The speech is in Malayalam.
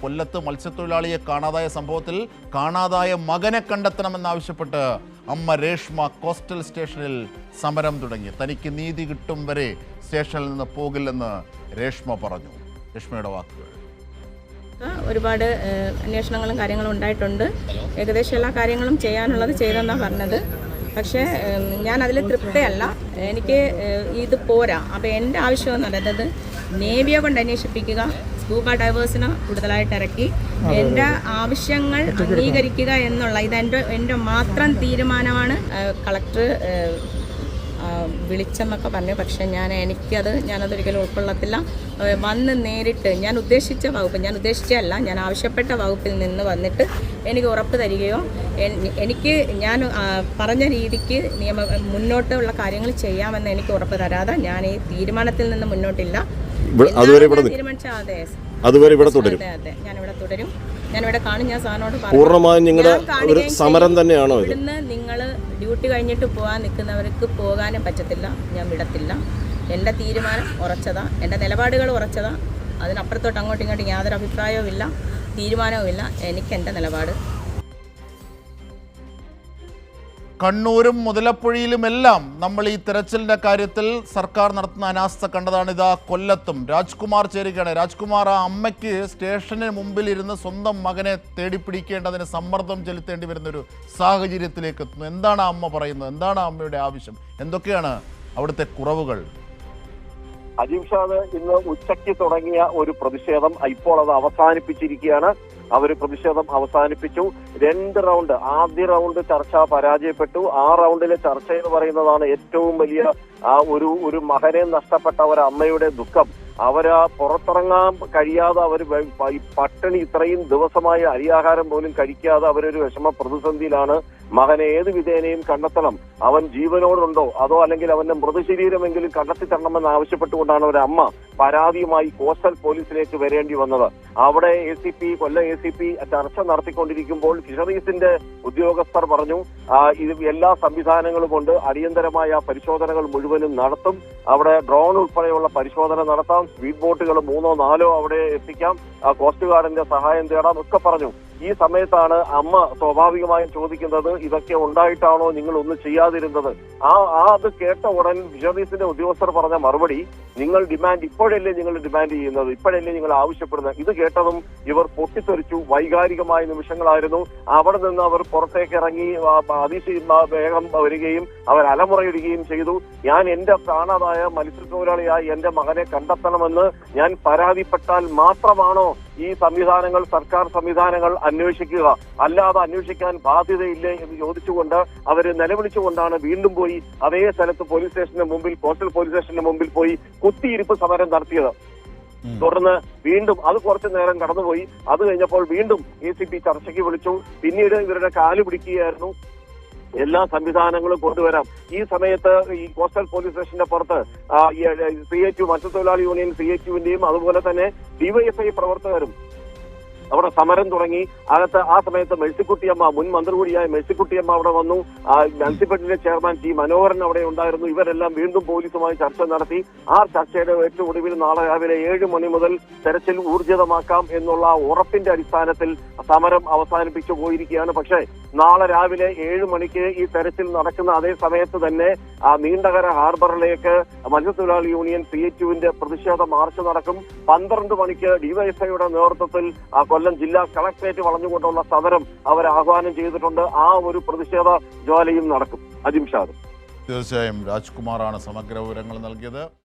കൊല്ലത്ത് മത്സ്യത്തൊഴിലാളിയെ കാണാതായ സംഭവത്തിൽ കാണാതായ മകനെ കണ്ടെത്തണമെന്നാവശ്യപ്പെട്ട് അമ്മ രേഷ്മ കോസ്റ്റൽ സ്റ്റേഷനിൽ സമരം തുടങ്ങി. തനിക്ക് നീതി കിട്ടും വരെ സ്റ്റേഷനിൽ നിന്ന് പോകില്ലെന്ന് രേഷ്മ പറഞ്ഞു. രേഷ്മയുടെ വാക്കുകൾ. ഒരുപാട് അന്വേഷണങ്ങളും കാര്യങ്ങളും ഉണ്ടായിട്ടുണ്ട്. ഏകദേശം എല്ലാ കാര്യങ്ങളും ചെയ്യാനുള്ളത് ചെയ്തെന്നാണ് പറഞ്ഞത്. പക്ഷേ ഞാൻ അതിൽ തൃപ്തിയല്ല. എനിക്ക് ഇത് പോരാ. അപ്പോൾ എൻ്റെ ആവശ്യം എന്ന് പറയുന്നത് നേവിയെ കൊണ്ട് അന്വേഷിപ്പിക്കുക, സ്കൂബ ഡൈവേഴ്സിനെ കൂടുതലായിട്ട് ഇറക്കി എൻ്റെ ആവശ്യങ്ങൾ അംഗീകരിക്കുക എന്നുള്ള എൻ്റെ മാത്രം തീരുമാനമാണ്. കളക്ടർ വിളിച്ചെന്നൊക്കെ പറഞ്ഞു. പക്ഷേ ഞാനതൊരിക്കലും ഉൾക്കൊള്ളത്തില്ല. വന്ന് നേരിട്ട് ഞാൻ ഉദ്ദേശിച്ചല്ല, ഞാൻ ആവശ്യപ്പെട്ട വകുപ്പിൽ നിന്ന് വന്നിട്ട് എനിക്ക് ഉറപ്പ് തരികയോ ഞാൻ പറഞ്ഞ രീതിക്ക് മുന്നോട്ടുള്ള കാര്യങ്ങൾ ചെയ്യാമെന്ന് എനിക്ക് ഉറപ്പ് തരാതെ ഞാൻ ഈ തീരുമാനത്തിൽ നിന്ന് മുന്നോട്ടില്ല. ഞാനിവിടെ തുടരും. ഞാനിവിടെ കാണും. ഞാൻ സാറിനോട് പൂർണ്ണമായും നിങ്ങളുടെ ഒരു സമരം തന്നെയാണോ? ഇവിടുന്ന് നിങ്ങൾ ഡ്യൂട്ടി കഴിഞ്ഞിട്ട് പോകാൻ നിൽക്കുന്നവർക്ക് പോകാനും പറ്റത്തില്ല. ഞാൻ വിടത്തില്ല. എൻ്റെ തീരുമാനം ഉറച്ചതാ, എൻ്റെ നിലപാടുകൾ ഉറച്ചതാ. അതിനപ്പുറത്തോട്ട് അങ്ങോട്ടും ഇങ്ങോട്ടും യാതൊരു അഭിപ്രായവും ഇല്ല, തീരുമാനവും ഇല്ല. എനിക്ക് എൻ്റെ നിലപാട്. കണ്ണൂരും മുതലപ്പുഴയിലുമെല്ലാം നമ്മൾ ഈ തെരച്ചിലിൻ്റെ കാര്യത്തിൽ സർക്കാർ നടത്തുന്ന അനാസ്ഥ കണ്ടതാണ്. ഇതാ കൊല്ലത്തും രാജ്കുമാർ ചേരുകയാണ്. രാജ്കുമാർ, ആ അമ്മയ്ക്ക് സ്റ്റേഷന് മുമ്പിൽ ഇരുന്ന് സ്വന്തം മകനെ തേടിപ്പിടിക്കേണ്ടതിന് സമ്മർദ്ദം ചെലുത്തേണ്ടി വരുന്നൊരു സാഹചര്യത്തിലേക്ക് എത്തുന്നു. എന്താണ് ആ അമ്മ പറയുന്നത്? എന്താണ് ആ അമ്മയുടെ ആവശ്യം? എന്തൊക്കെയാണ് അവിടുത്തെ കുറവുകൾ? അജിംഷാദ്, ഇന്ന് ഉച്ചയ്ക്ക് തുടങ്ങിയ ഒരു പ്രതിഷേധം ഇപ്പോൾ അത് അവസാനിപ്പിച്ചിരിക്കുകയാണ്. പ്രതിഷേധം അവസാനിപ്പിച്ചു. 2 റൗണ്ട്, ആദ്യ റൗണ്ട് ചർച്ച പരാജയപ്പെട്ടു. ആ റൗണ്ടിലെ ചർച്ച എന്ന് പറയുന്നതാണ് ഏറ്റവും വലിയ ഒരു മകനെ നഷ്ടപ്പെട്ട ഒരമ്മയുടെ ദുഃഖം. പുറത്തിറങ്ങാൻ കഴിയാതെ പട്ടിണി, ഇത്രയും ദിവസമായ അരിയാഹാരം പോലും കഴിക്കാതെ അവരൊരു വിഷമ പ്രതിസന്ധിയിലാണ്. മകനെ ഏത് വിധേനയും കണ്ടെത്തണം. അവൻ ജീവനോടുണ്ടോ അതോ അല്ലെങ്കിൽ അവന്റെ മൃതശരീരമെങ്കിലും കണ്ടെത്തി തരണമെന്ന് ആവശ്യപ്പെട്ടുകൊണ്ടാണ് ഒരമ്മ പരാതിയുമായി കോസ്റ്റൽ പോലീസിലേക്ക് വരേണ്ടി വന്നത്. അവിടെ കൊല്ലം ACP ചർച്ച നടത്തിക്കൊണ്ടിരിക്കുമ്പോൾ ഫിഷറീസിന്റെ ഉദ്യോഗസ്ഥർ പറഞ്ഞു, ഇത് എല്ലാ സംവിധാനങ്ങളും കൊണ്ട് അടിയന്തരമായ പരിശോധനകൾ മുഴുവനും നടത്തും. അവിടെ ഡ്രോൺ ഉൾപ്പെടെയുള്ള പരിശോധന നടത്താം, സ്പീഡ് ബോട്ടുകൾ 3ഓ 4ഓ അവിടെ എത്തിക്കാം, കോസ്റ്റ് ഗാർഡിന്റെ സഹായം തേടാം ഒക്കെ പറഞ്ഞു. ഈ സമയത്താണ് അമ്മ സ്വാഭാവികമായും ചോദിക്കുന്നത്, ഇതൊക്കെ ഉണ്ടായിട്ടാണോ നിങ്ങൾ ഒന്നും ചെയ്യാതിരുന്നത്? അത് കേട്ട ഉടൻ ഫിഷറീസിന്റെ ഉദ്യോഗസ്ഥർ പറഞ്ഞ മറുപടി, ഇപ്പോഴല്ലേ നിങ്ങൾ ഡിമാൻഡ് ചെയ്യുന്നത്, ഇപ്പോഴല്ലേ നിങ്ങൾ ആവശ്യപ്പെടുന്നത്? ഇത് കേട്ടതും ഇവർ പൊട്ടിത്തെറിച്ചു. വൈകാരികമായ നിമിഷങ്ങളായിരുന്നു. അവിടെ നിന്ന് അവർ പുറത്തേക്ക് ഇറങ്ങി വേഗം വരികയും അവർ അലമുറയിടുകയും ചെയ്തു. ഞാൻ എന്റെ കാണാതായ മത്സ്യത്തൊഴിലാളിയായി എന്റെ മകനെ കണ്ടെത്തണമെന്ന് ഞാൻ പരാതിപ്പെട്ടാൽ മാത്രമാണോ ഈ സർക്കാർ സംവിധാനങ്ങൾ അന്വേഷിക്കുക? അല്ലാതെ അന്വേഷിക്കാൻ ബാധ്യതയില്ലേ എന്ന് ചോദിച്ചുകൊണ്ട് അവര് നിലവിളിച്ചുകൊണ്ടാണ് വീണ്ടും പോയി അതേ സ്ഥലത്ത് കോസ്റ്റൽ പോലീസ് സ്റ്റേഷന്റെ മുമ്പിൽ പോയി കുത്തിയിരിപ്പ് സമരം നടത്തിയത്. തുടർന്ന് വീണ്ടും അത് കുറച്ചു നേരം കടന്നുപോയി. അത് കഴിഞ്ഞപ്പോൾ വീണ്ടും ACP ചർച്ചയ്ക്ക് വിളിച്ചു. പിന്നീട് ഇവരുടെ കാല് പിടിക്കുകയായിരുന്നു. എല്ലാ സംവിധാനങ്ങളും കൊണ്ടുവരാം. ഈ സമയത്ത് ഈ കോസ്റ്റൽ പോലീസ് സ്റ്റേഷന്റെ പുറത്ത് CATU, മത്സ്യത്തൊഴിലാളി യൂണിയൻ CATUവിന്റെയും അതുപോലെ തന്നെ DYFI പ്രവർത്തകരും അവിടെ സമരം തുടങ്ങി. ആ സമയത്ത് മേഴ്സിക്കുട്ടിയമ്മ, മുൻ മന്ത്രി കൂടിയായ മേഴ്സിക്കുട്ടിയമ്മ അവിടെ വന്നു. മുനിസിപ്പാലിറ്റിയിലെ ചെയർമാൻ T. മനോഹരൻ അവിടെ ഉണ്ടായിരുന്നു. ഇവരെല്ലാം വീണ്ടും പോലീസുമായി ചർച്ച നടത്തി. ആ ചർച്ചയുടെ ഏറ്റവും ഒടുവിൽ നാളെ രാവിലെ 7 മണി മുതൽ തെരച്ചിൽ ഊർജിതമാക്കാം എന്നുള്ള ഉറപ്പിന്റെ അടിസ്ഥാനത്തിൽ സമരം അവസാനിപ്പിച്ചു പോയിരിക്കുകയാണ്. പക്ഷേ നാളെ രാവിലെ 7 മണിക്ക് ഈ തെരച്ചിൽ നടക്കുന്ന അതേ സമയത്ത് തന്നെ നീണ്ടകര ഹാർബറിലേക്ക് മത്സ്യത്തൊഴിലാളി യൂണിയൻ CATUവിന്റെ പ്രതിഷേധ മാർച്ച് നടക്കും. 12 മണിക്ക് DYFIയുടെ നേതൃത്വത്തിൽ കൊല്ലം ജില്ലാ കളക്ടറേറ്റ് വളഞ്ഞുകൊണ്ടുള്ള സമരം അവർ ആഹ്വാനം ചെയ്തിട്ടുണ്ട്. ആ ഒരു പ്രതിഷേധ ജ്വാലയും നടക്കും. അജിംഷാദ്. തീർച്ചയായും രാജ്കുമാറാണ് സമഗ്ര വിവരങ്ങൾ നൽകിയത്.